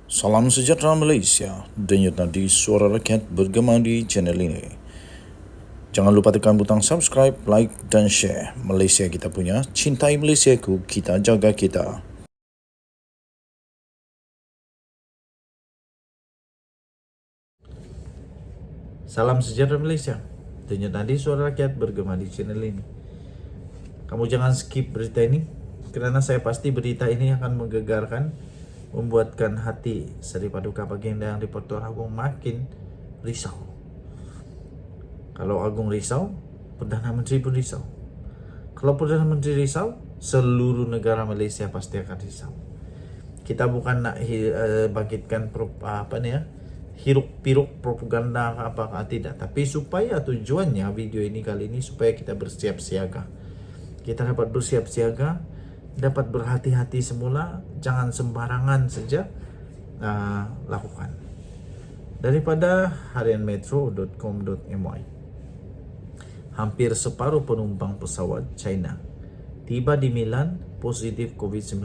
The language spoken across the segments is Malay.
Salam sejahtera Malaysia, denyut nadi suara rakyat bergema di channel ini. Jangan lupa tekan butang subscribe, like dan share. Malaysia kita punya, cintai Malaysiaku, kita jaga kita. Salam sejahtera Malaysia, denyut nadi suara rakyat bergema di channel ini. Kamu jangan skip berita ini, kerana saya pasti berita ini akan menggegarkan, membuatkan hati Seri Paduka Baginda yang di-Pertuan Agong makin risau. Kalau Agong risau, Perdana Menteri pun risau. Kalau Perdana Menteri risau, seluruh negara Malaysia pasti akan risau. Kita bukan nak bangkitkan hiruk-piruk propaganda apa tidak, tapi supaya tujuannya video ini kali ini supaya kita bersiap siaga. Kita dapat bersiap siaga, dapat berhati-hati semula, jangan sembarangan saja lakukan. Daripada harianmetro.com.my, hampir separuh penumpang pesawat China tiba di Milan positif COVID-19.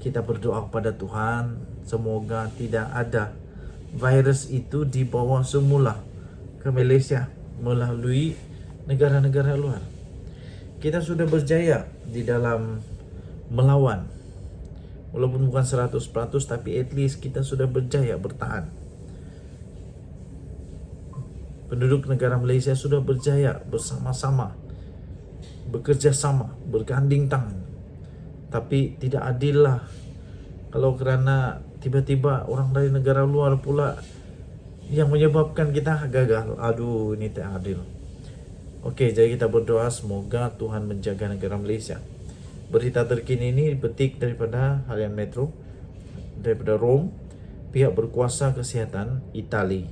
Kita berdoa kepada Tuhan, semoga tidak ada virus itu dibawa semula ke Malaysia melalui negara-negara luar. Kita sudah berjaya di dalam melawan, walaupun bukan 100%, tapi at least kita sudah berjaya bertahan. Penduduk negara Malaysia sudah berjaya bersama-sama, bekerja sama, berganding tangan. Tapi tidak adil lah kalau kerana tiba-tiba orang dari negara luar pula yang menyebabkan kita gagal. Aduh, ini tak adil. Okey, jadi kita berdoa semoga Tuhan menjaga negara Malaysia. Berita terkini ini dipetik daripada Harian Metro, daripada Rome. Pihak berkuasa kesihatan Itali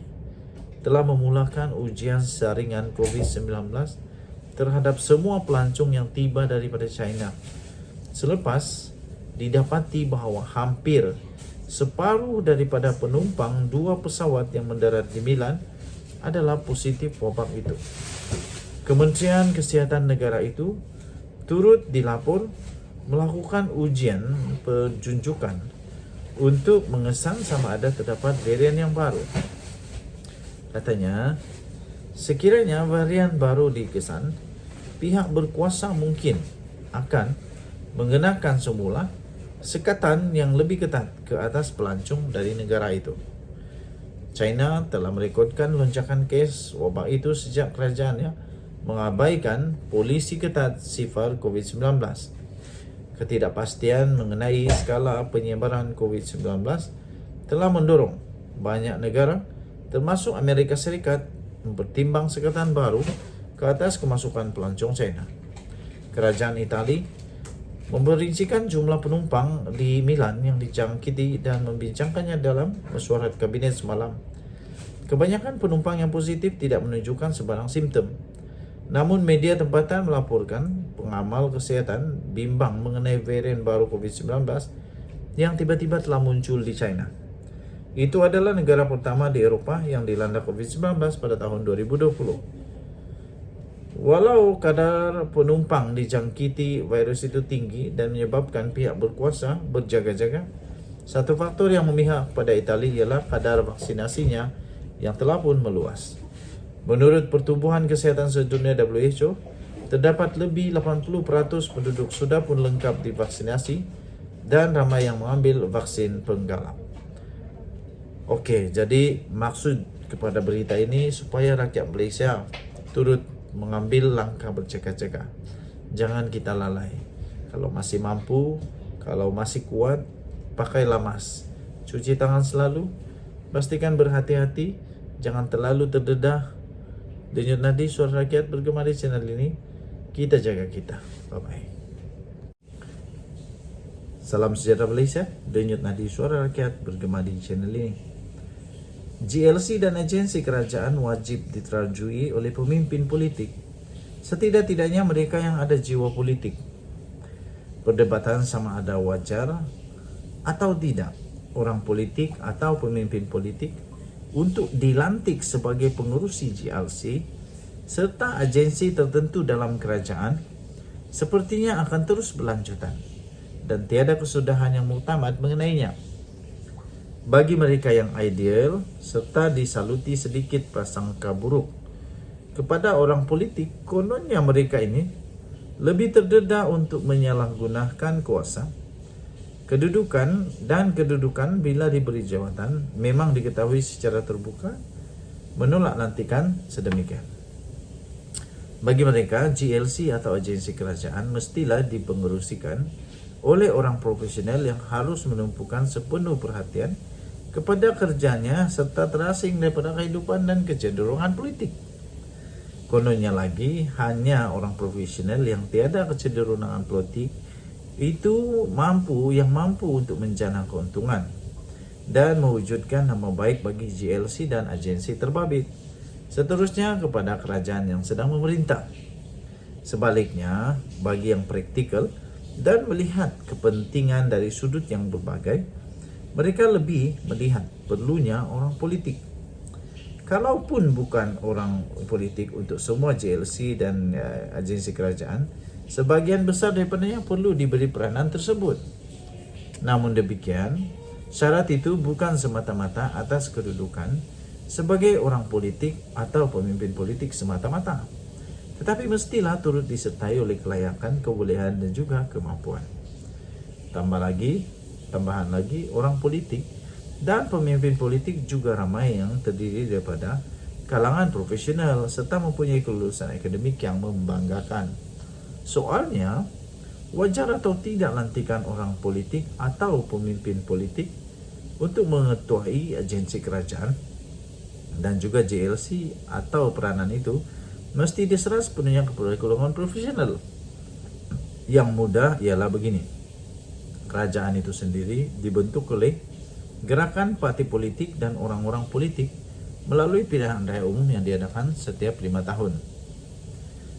telah memulakan ujian saringan COVID-19 terhadap semua pelancong yang tiba daripada China, selepas didapati bahawa hampir separuh daripada penumpang dua pesawat yang mendarat di Milan adalah positif wabak itu. Kementerian Kesihatan negara itu turut dilapor melakukan ujian penjunjukan untuk mengesan sama ada terdapat varian yang baru. Katanya, sekiranya varian baru dikesan, pihak berkuasa mungkin akan mengenakan semula sekatan yang lebih ketat ke atas pelancong dari negara itu. China telah merekodkan lonjakan kes wabak itu sejak kerajaannya mengabaikan polisi ketat sifar COVID-19. Ketidakpastian mengenai skala penyebaran COVID-19 telah mendorong banyak negara, termasuk Amerika Serikat, mempertimbang sekatan baru ke atas kemasukan pelancong China. Kerajaan Itali memberincikan jumlah penumpang di Milan yang dijangkiti dan membincangkannya dalam mesyuarat kabinet semalam. Kebanyakan penumpang yang positif tidak menunjukkan sebarang simptom. Namun media tempatan melaporkan pengamal kesihatan bimbang mengenai varian baru COVID-19 yang tiba-tiba telah muncul di China. Itu adalah negara pertama di Eropah yang dilanda COVID-19 pada tahun 2020. Walau kadar penumpang dijangkiti virus itu tinggi dan menyebabkan pihak berkuasa berjaga-jaga, satu faktor yang memihak pada Itali ialah kadar vaksinasinya yang telah pun meluas. Menurut Pertubuhan Kesihatan Sedunia WHO, terdapat lebih 80% penduduk sudah pun lengkap divaksinasi dan ramai yang mengambil vaksin penggalap. Okey, jadi maksud kepada berita ini supaya rakyat Malaysia turut mengambil langkah berjaga-jaga. Jangan kita lalai. Kalau masih mampu, kalau masih kuat, pakailah mask. Cuci tangan selalu. Pastikan berhati-hati, jangan terlalu terdedah. Denyut nadi suara rakyat bergema di channel ini. Kita jaga kita. Bye-bye. Salam sejahtera Malaysia. Denyut nadi suara rakyat bergema di channel ini. GLC dan agensi kerajaan wajib diterajui oleh pemimpin politik. Setidak-tidaknya mereka yang ada jiwa politik. Perdebatan sama ada wajar atau tidak orang politik atau pemimpin politik untuk dilantik sebagai pengerusi GLC serta agensi tertentu dalam kerajaan sepertinya akan terus berlanjutan dan tiada kesudahan yang muktamad mengenainya. bagi mereka yang ideal serta disaluti sedikit prasangka buruk kepada orang politik. Kononnya mereka ini lebih terdedah untuk menyalahgunakan kuasa, kedudukan bila diberi jawatan memang diketahui secara terbuka menolak lantikan sedemikian. Bagi mereka, GLC atau agensi kerajaan mestilah dipengerusikan oleh orang profesional yang harus menumpukan sepenuh perhatian kepada kerjanya serta terasing daripada kehidupan dan kecenderungan politik. Kononnya lagi, hanya orang profesional yang tiada kecenderungan politik itu yang mampu untuk menjana keuntungan dan mewujudkan nama baik bagi GLC dan agensi terbabit. Seterusnya kepada kerajaan yang sedang memerintah. Sebaliknya, bagi yang praktikal dan melihat kepentingan dari sudut yang berbagai, mereka lebih melihat perlunya orang politik. Kalaupun bukan orang politik untuk semua GLC dan agensi kerajaan, sebahagian besar daripadanya perlu diberi peranan tersebut. Namun demikian, syarat itu bukan semata-mata atas kedudukan sebagai orang politik atau pemimpin politik semata-mata, tetapi mestilah turut disertai oleh kelayakan, kebolehan dan juga kemampuan. Tambahan lagi, orang politik dan pemimpin politik juga ramai yang terdiri daripada kalangan profesional serta mempunyai kelulusan akademik yang membanggakan. Soalnya, wajar atau tidak lantikan orang politik atau pemimpin politik untuk mengetuai agensi kerajaan dan juga GLC atau peranan itu mesti diserah sepenuhnya kepada golongan profesional. Yang mudah ialah begini. Kerajaan itu sendiri dibentuk oleh gerakan parti politik dan orang-orang politik melalui pilihan raya umum yang diadakan setiap 5 tahun.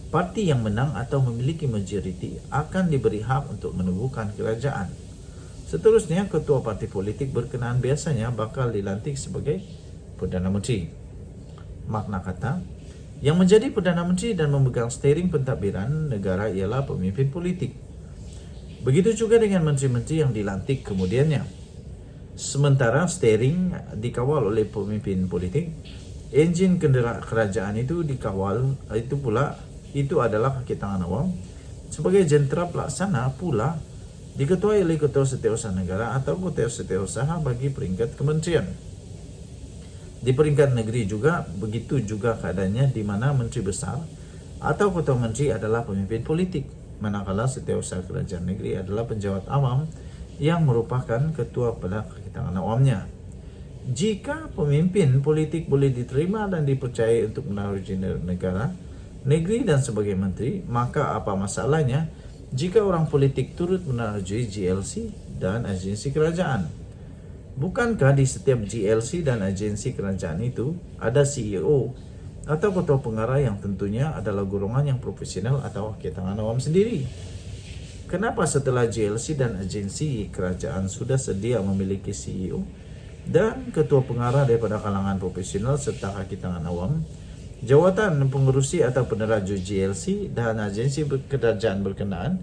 Parti yang menang atau memiliki majoriti akan diberi hak untuk menubuhkan kerajaan. Seterusnya, ketua parti politik berkenaan biasanya bakal dilantik sebagai Perdana Menteri. Makna kata, yang menjadi Perdana Menteri dan memegang steering pentadbiran negara ialah pemimpin politik. Begitu juga dengan menteri-menteri yang dilantik kemudiannya. Sementara steering dikawal oleh pemimpin politik, enjin kerajaan itu dikawal, itu adalah kaki tangan awam. Sebagai jentera pelaksana pula diketuai oleh ketua setiausaha negara atau ketua setiausaha bagi peringkat kementerian. Di peringkat negeri juga begitu juga keadaannya, di mana menteri besar atau ketua menteri adalah pemimpin politik, manakala setiausaha kerajaan negeri adalah penjawat awam yang merupakan ketua pada kaki tangan awamnya. Jika pemimpin politik boleh diterima dan dipercayai untuk menaruhi negara, negeri dan sebagai menteri, maka apa masalahnya jika orang politik turut menaruhi GLC dan agensi kerajaan? Bukankah di setiap GLC dan agensi kerajaan itu ada CEO atau ketua pengarah yang tentunya adalah golongan yang profesional atau kaki tangan awam sendiri? Kenapa setelah GLC dan agensi kerajaan sudah sedia memiliki CEO dan ketua pengarah daripada kalangan profesional serta kaki tangan awam, jawatan pengurusi atau peneraju GLC dan agensi kerajaan berkenaan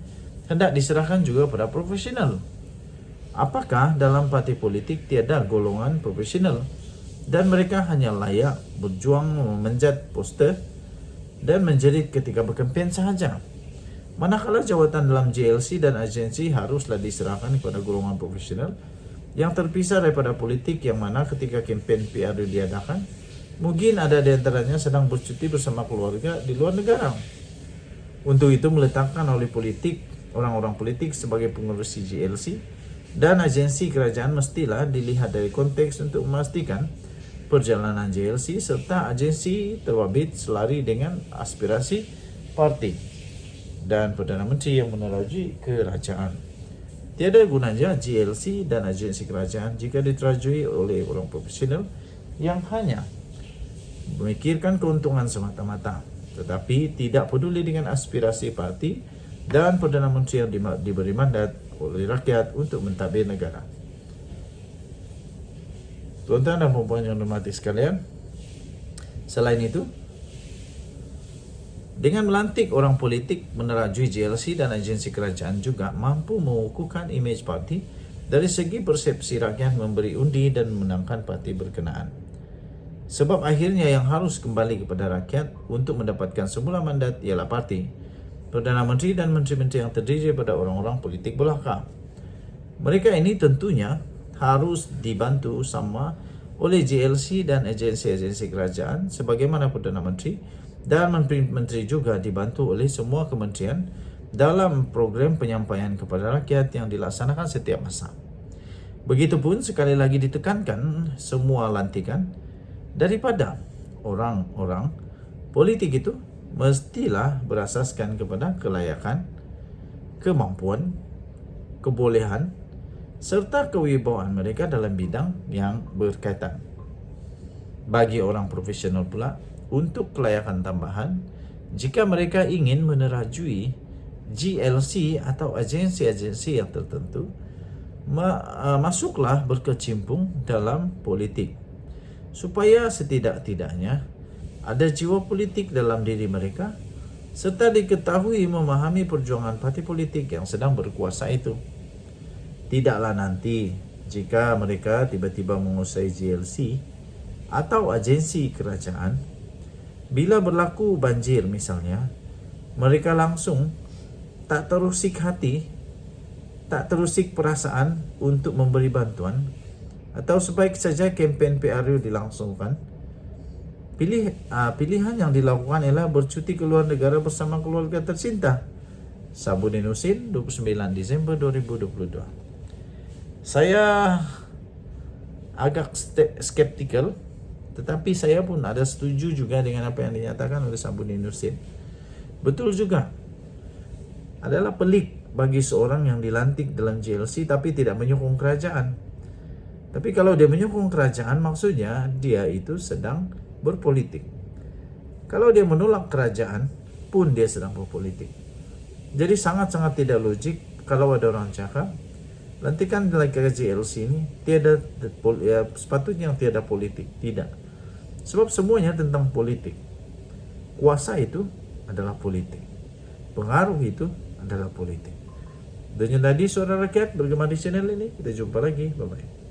hendak diserahkan juga pada profesional? Apakah dalam parti politik tiada golongan profesional dan mereka hanya layak berjuang memanjat poster dan menjerit ketika berkempen sahaja? Manakala jawatan dalam GLC dan agensi haruslah diserahkan kepada golongan profesional yang terpisah daripada politik, yang mana ketika kempen PR diadakan, mungkin ada di antaranya sedang bercuti bersama keluarga di luar negara. Untuk itu meletakkan oleh orang-orang politik sebagai pengurusi GLC dan agensi kerajaan mestilah dilihat dari konteks untuk memastikan perjalanan GLC serta agensi terbabit selari dengan aspirasi parti dan Perdana Menteri yang menerajui kerajaan. Tiada gunanya GLC dan agensi kerajaan jika diterajui oleh orang profesional yang hanya memikirkan keuntungan semata-mata, tetapi tidak peduli dengan aspirasi parti dan Perdana Menteri yang diberi mandat oleh rakyat untuk mentadbir negara. Tuan-tuan dan puan-puan yang hormati sekalian, selain itu, dengan melantik orang politik menerajui GLC dan agensi kerajaan juga mampu mengukuhkan imej parti dari segi persepsi rakyat memberi undi dan memenangkan parti berkenaan. Sebab akhirnya yang harus kembali kepada rakyat untuk mendapatkan semula mandat ialah parti, Perdana Menteri dan menteri-menteri yang terdiri pada orang-orang politik belaka. Mereka ini tentunya harus dibantu sama oleh JLC dan agensi-agensi kerajaan sebagaimana Perdana Menteri dan menteri-menteri juga dibantu oleh semua kementerian dalam program penyampaian kepada rakyat yang dilaksanakan setiap masa. Begitupun sekali lagi ditekankan semua lantikan daripada orang-orang politik itu mestilah berasaskan kepada kelayakan, kemampuan, kebolehan serta kewibawaan mereka dalam bidang yang berkaitan. Bagi orang profesional pula, untuk kelayakan tambahan, jika mereka ingin menerajui GLC atau agensi-agensi yang tertentu, masuklah berkecimpung dalam politik, supaya setidak-tidaknya ada jiwa politik dalam diri mereka, serta diketahui memahami perjuangan parti politik yang sedang berkuasa itu. Tidaklah nanti jika mereka tiba-tiba menguasai GLC atau agensi kerajaan, bila berlaku banjir misalnya, mereka langsung tak terusik hati, tak terusik perasaan untuk memberi bantuan, atau sebaik saja kempen PRU dilangsungkan. Pilihan yang dilakukan ialah bercuti ke luar negara bersama keluarga tercinta. Sabudin Husin, 29 Desember 2022. Saya agak skeptikal, tetapi saya pun ada setuju juga dengan apa yang dinyatakan oleh Sabudin Husin. Betul juga, adalah pelik bagi seorang yang dilantik dalam JLC tapi tidak menyokong kerajaan. Tapi kalau dia menyokong kerajaan, maksudnya dia itu sedang berpolitik. Kalau dia menolak kerajaan pun dia sedang berpolitik. Jadi sangat-sangat tidak logik kalau ada orang cakap lantikan dalam JLC ini sepatutnya tiada politik. Tidak. Sebab semuanya tentang politik. Kuasa itu adalah politik. Pengaruh itu adalah politik. Dan tadi suara rakyat bergema di channel ini. Kita jumpa lagi. Bye-bye.